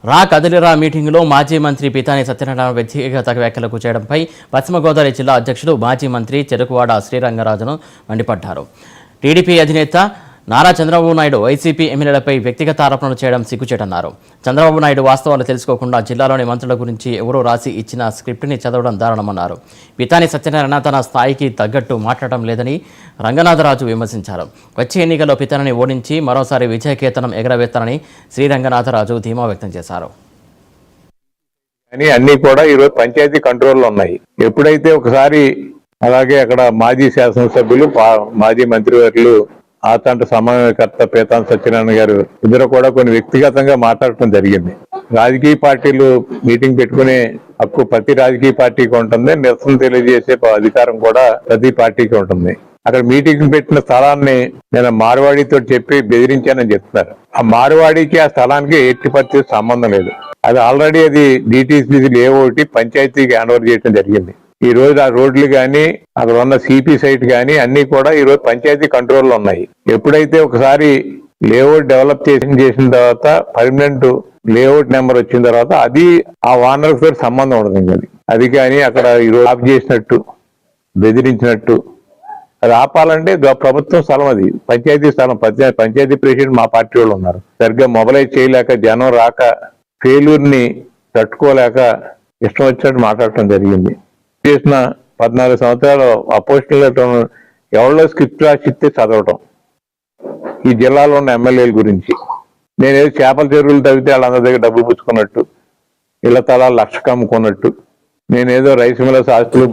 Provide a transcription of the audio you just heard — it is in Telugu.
రా కదిలిరా మీటింగులో మాజీ మంత్రి పితాని సత్యనారాయణ వ్యక్తిగత వ్యాఖ్యలకు చేయడంపై పశ్చిమ గోదావరి జిల్లా అధ్యక్షుడు మాజీ మంత్రి చెరుకువాడ శ్రీరంగరాజును మండిపడ్డారు. టీడీపీ అధినేత నారా చంద్రబాబు నాయుడు వైసీపీ ఎమ్మెల్యేలపై వ్యక్తిగత ఆరోపణలు చేయడం సిగ్గుచేటన్నారు. చంద్రబాబు నాయుడు వాస్తవాలు తెలుసుకోకుండా జిల్లాలోని మంత్రుల గురించి ఎవరో రాసి ఇచ్చిన స్క్రిప్ట్ని చదవడం దారుణమన్నారు. పితాని సత్యనారాయణ తన స్థాయికి తగ్గట్టు మాట్లాడటం లేదని రంగనాథరాజు విమర్శించారు. వచ్చే ఎన్నికల్లో పితాని ఓడించి మరోసారి విజయకేతనం ఎగరవేస్తానని శ్రీరంగనాథరాజు ధీమా వ్యక్తం చేశారు. అన్ని కూడా ఈరోజు పంచాయతీ కంట్రోల్లో ఉన్నాయి. ఎప్పుడైతే ఒకసారి అలాగే అక్కడ మాజీ శాసనసభ్యులు మాజీ మంత్రివర్యులు ఆతంట సమన్వయకర్త పీతాని సత్యనారాయణ గారు ఇద్దరు కూడా కొన్ని వ్యక్తిగతంగా మాట్లాడటం జరిగింది. రాజకీయ పార్టీలు మీటింగ్ పెట్టుకునే హక్కు ప్రతి రాజకీయ పార్టీకి ఉంటుంది, నిరసన తెలియజేసే అధికారం కూడా ప్రతి పార్టీకి ఉంటుంది. అక్కడ మీటింగ్ పెట్టిన స్థలాన్ని నేను మార్వాడితో చెప్పి బెదిరించానని చెప్తున్నారు. ఆ మార్వాడికి ఆ స్థలానికి ఎట్టి పరిస్థితి సంబంధం లేదు. అది ఆల్రెడీ అది డిటిసిసి లేఅవుట్ పంచాయతీకి హ్యాండ్ ఓవర్ చేయడం జరిగింది. ఈ రోజు ఆ రోడ్లు కానీ అక్కడ ఉన్న సిపి సైట్ కానీ అన్ని కూడా ఈ రోజు పంచాయతీ కంట్రోల్లో ఉన్నాయి. ఎప్పుడైతే ఒకసారి లేఅవుట్ డెవలప్ చేసిన తర్వాత పర్మనెంట్ లేఅవుట్ నెంబర్ వచ్చిన తర్వాత అది ఆ ఓనర్ తో సంబంధం ఉండదు. అది కానీ అక్కడ ఈ రోజు ఆఫ్ చేసినట్టు బెదిరించినట్టు అది ఆపాలంటే ప్రభుత్వం స్థలం, అది పంచాయతీ స్థలం. పంచాయతీ ప్రెసిడెంట్ మా పార్టీ వాళ్ళు ఉన్నారు. సరిగ్గా మొబలైజ్ చేయలేక జనం రాక ఫెయిల్యూర్ ని తట్టుకోలేక ఇష్టం వచ్చినట్టు మాట్లాడటం జరిగింది. చేసిన 14 సంవత్సరాలు అపోజిషన్ ఎవరిలో స్క్రిప్ట్ రాసిస్తే చదవటం, ఈ జిల్లాలో ఉన్న ఎమ్మెల్యేల గురించి నేనేదో చేపల చెరువులు తవ్వితే వాళ్ళందరి దగ్గర డబ్బులు పుచ్చుకున్నట్టు, ఇళ్ల తలాలు 1,00,000 అమ్ముకున్నట్టు, నేనేదో రైస్ మిల్లర్స్ ఆస్తులు